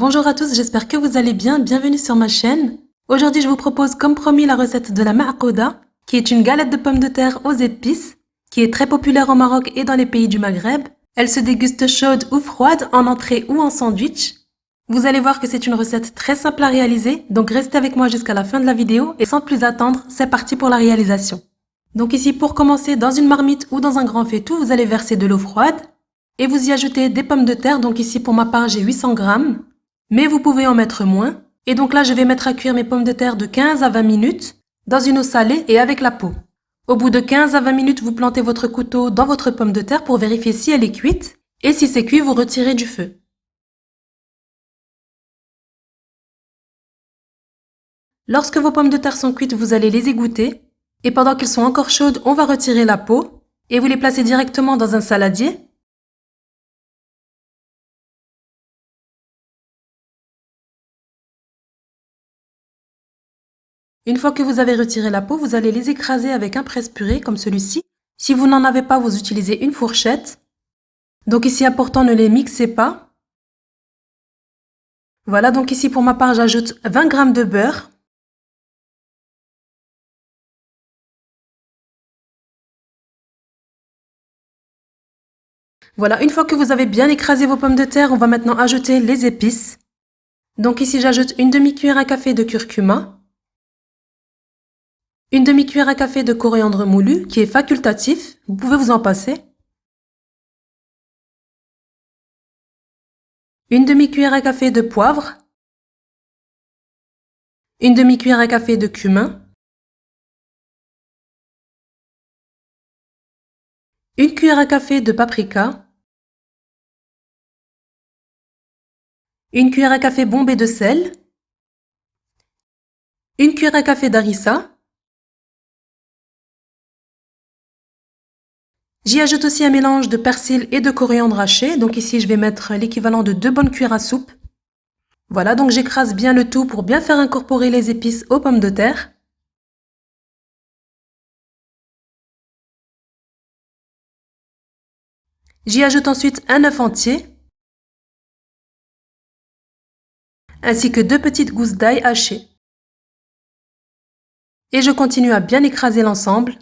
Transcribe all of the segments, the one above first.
Bonjour à tous, j'espère que vous allez bien, bienvenue sur ma chaîne. Aujourd'hui je vous propose comme promis la recette de la ma'akouda, qui est une galette de pommes de terre aux épices, qui est très populaire au Maroc et dans les pays du Maghreb. Elle se déguste chaude ou froide, en entrée ou en sandwich. Vous allez voir que c'est une recette très simple à réaliser, donc restez avec moi jusqu'à la fin de la vidéo et sans plus attendre, c'est parti pour la réalisation. Donc ici pour commencer, dans une marmite ou dans un grand faitout, vous allez verser de l'eau froide et vous y ajoutez des pommes de terre, donc ici pour ma part j'ai 800 grammes. Mais vous pouvez en mettre moins. Et donc là, je vais mettre à cuire mes pommes de terre de 15 à 20 minutes dans une eau salée et avec la peau. Au bout de 15 à 20 minutes, vous plantez votre couteau dans votre pomme de terre pour vérifier si elle est cuite. Et si c'est cuit, vous retirez du feu. Lorsque vos pommes de terre sont cuites, vous allez les égoutter. Et pendant qu'elles sont encore chaudes, on va retirer la peau et vous les placez directement dans un saladier. Une fois que vous avez retiré la peau, vous allez les écraser avec un presse-purée comme celui-ci. Si vous n'en avez pas, vous utilisez une fourchette. Donc ici, important, ne les mixez pas. Voilà, donc ici pour ma part, j'ajoute 20 g de beurre. Voilà, une fois que vous avez bien écrasé vos pommes de terre, on va maintenant ajouter les épices. Donc ici, j'ajoute une demi-cuillère à café de curcuma. Une demi-cuillère à café de coriandre moulu, qui est facultatif, vous pouvez vous en passer. Une demi-cuillère à café de poivre. Une demi-cuillère à café de cumin. Une cuillère à café de paprika. Une cuillère à café bombée de sel. Une cuillère à café d'harissa. J'y ajoute aussi un mélange de persil et de coriandre haché. Donc ici, je vais mettre l'équivalent de 2 bonnes cuillères à soupe. Voilà, donc j'écrase bien le tout pour bien faire incorporer les épices aux pommes de terre. J'y ajoute ensuite un œuf entier, ainsi que 2 petites gousses d'ail hachées. Et je continue à bien écraser l'ensemble.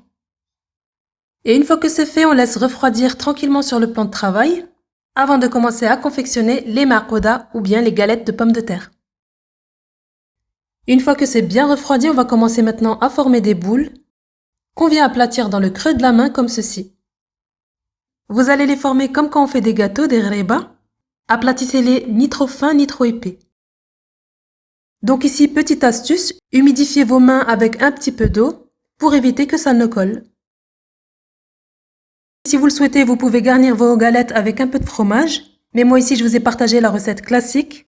Et une fois que c'est fait, on laisse refroidir tranquillement sur le plan de travail avant de commencer à confectionner les ma'akouda ou bien les galettes de pommes de terre. Une fois que c'est bien refroidi, on va commencer maintenant à former des boules qu'on vient aplatir dans le creux de la main comme ceci. Vous allez les former comme quand on fait des gâteaux, des reba. Aplatissez-les ni trop fins ni trop épais. Donc ici, petite astuce, humidifiez vos mains avec un petit peu d'eau pour éviter que ça ne colle. Si vous le souhaitez, vous pouvez garnir vos galettes avec un peu de fromage, mais moi ici je vous ai partagé la recette classique.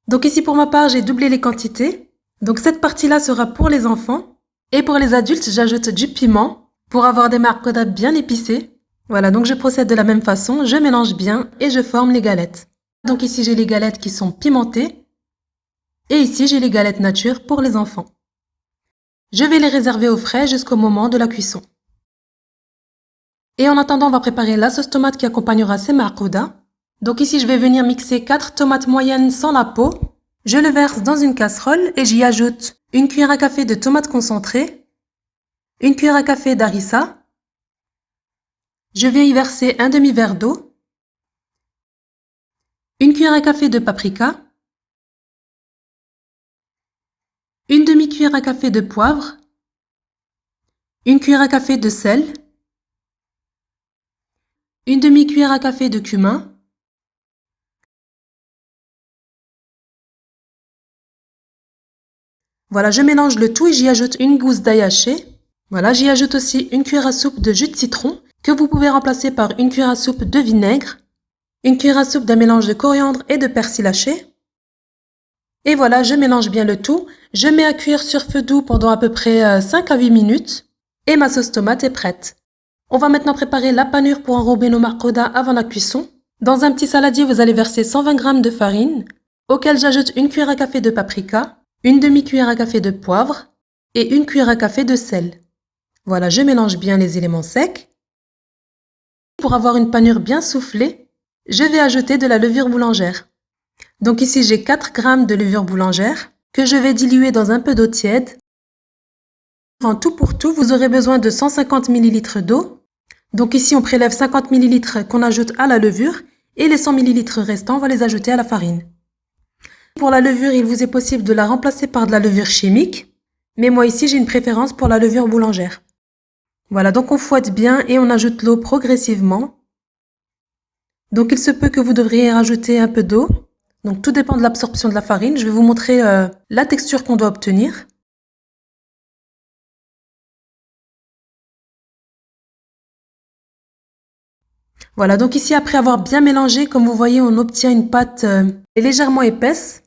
Donc ici pour ma part, j'ai doublé les quantités. Donc cette partie-là sera pour les enfants. Et pour les adultes, j'ajoute du piment pour avoir des ma'akouda bien épicés. Voilà, donc je procède de la même façon, je mélange bien et je forme les galettes. Donc ici j'ai les galettes qui sont pimentées. Et ici j'ai les galettes nature pour les enfants. Je vais les réserver au frais jusqu'au moment de la cuisson. Et en attendant, on va préparer la sauce tomate qui accompagnera ces ma'akouda. Donc ici, je vais venir mixer 4 tomates moyennes sans la peau. Je le verse dans une casserole et j'y ajoute une cuillère à café de tomates concentrées, une cuillère à café d'harissa. Je viens y verser un demi-verre d'eau, une cuillère à café de paprika, une demi-cuillère à café de poivre, une cuillère à café de sel, une demi-cuillère à café de cumin, voilà, je mélange le tout et j'y ajoute une gousse d'ail haché. Voilà, j'y ajoute aussi une cuillère à soupe de jus de citron que vous pouvez remplacer par une cuillère à soupe de vinaigre, une cuillère à soupe d'un mélange de coriandre et de persil haché. Et voilà, je mélange bien le tout. Je mets à cuire sur feu doux pendant à peu près 5 à 8 minutes et ma sauce tomate est prête. On va maintenant préparer la panure pour enrober nos ma'akouda avant la cuisson. Dans un petit saladier, vous allez verser 120 g de farine, auquel j'ajoute une cuillère à café de paprika, une demi-cuillère à café de poivre et une cuillère à café de sel. Voilà, je mélange bien les éléments secs. Pour avoir une panure bien soufflée, je vais ajouter de la levure boulangère. Donc ici, j'ai 4 g de levure boulangère que je vais diluer dans un peu d'eau tiède. En tout pour tout, vous aurez besoin de 150 ml d'eau. Donc ici, on prélève 50 ml qu'on ajoute à la levure et les 100 ml restants, on va les ajouter à la farine. Pour la levure, il vous est possible de la remplacer par de la levure chimique, mais moi ici, j'ai une préférence pour la levure boulangère. Voilà, donc on fouette bien et on ajoute l'eau progressivement. Donc il se peut que vous devriez rajouter un peu d'eau. Donc tout dépend de l'absorption de la farine. Je vais vous montrer la texture qu'on doit obtenir. Voilà, donc ici après avoir bien mélangé, comme vous voyez, on obtient une pâte légèrement épaisse.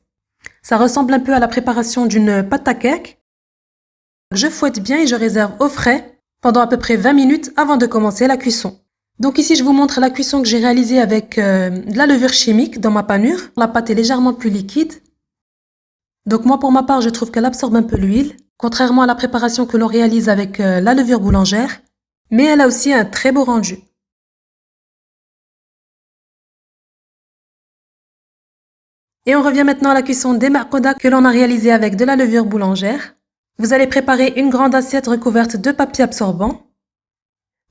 Ça ressemble un peu à la préparation d'une pâte à cake. Je fouette bien et je réserve au frais pendant à peu près 20 minutes avant de commencer la cuisson. Donc ici, je vous montre la cuisson que j'ai réalisée avec de la levure chimique dans ma panure. La pâte est légèrement plus liquide. Donc moi, pour ma part, je trouve qu'elle absorbe un peu l'huile, contrairement à la préparation que l'on réalise avec la levure boulangère. Mais elle a aussi un très beau rendu. Et on revient maintenant à la cuisson des marcoda que l'on a réalisé avec de la levure boulangère. Vous allez préparer une grande assiette recouverte de papier absorbant.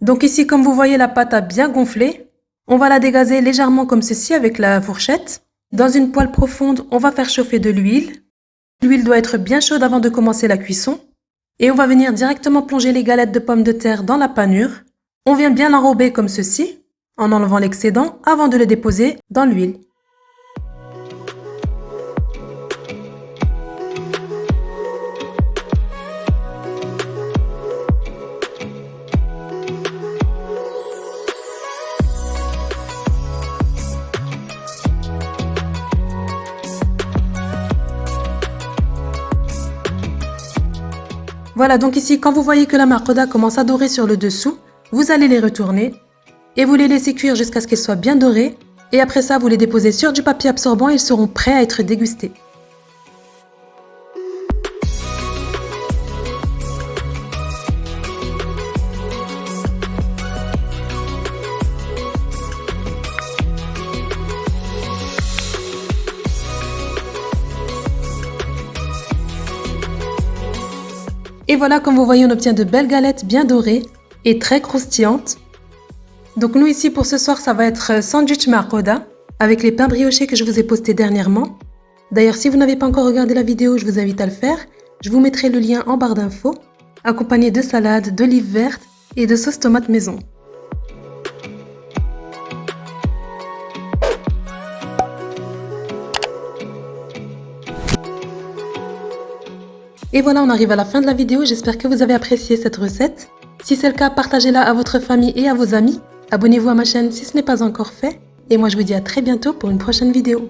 Donc ici, comme vous voyez, la pâte a bien gonflé. On va la dégazer légèrement comme ceci avec la fourchette. Dans une poêle profonde, on va faire chauffer de l'huile. L'huile doit être bien chaude avant de commencer la cuisson. Et on va venir directement plonger les galettes de pommes de terre dans la panure. On vient bien l'enrober comme ceci, en enlevant l'excédent avant de le déposer dans l'huile. Voilà, donc ici, quand vous voyez que la marcoda commence à dorer sur le dessous, vous allez les retourner et vous les laissez cuire jusqu'à ce qu'elles soient bien dorées. Et après ça, vous les déposez sur du papier absorbant et ils seront prêts à être dégustés. Et voilà, comme vous voyez, on obtient de belles galettes bien dorées et très croustillantes. Donc nous ici pour ce soir, ça va être sandwich marcoda avec les pains briochés que je vous ai postés dernièrement. D'ailleurs, si vous n'avez pas encore regardé la vidéo, je vous invite à le faire. Je vous mettrai le lien en barre d'infos, accompagné de salade, d'olives vertes et de sauce tomate maison. Et voilà, on arrive à la fin de la vidéo. J'espère que vous avez apprécié cette recette. Si c'est le cas, partagez-la à votre famille et à vos amis. Abonnez-vous à ma chaîne si ce n'est pas encore fait. Et moi, je vous dis à très bientôt pour une prochaine vidéo.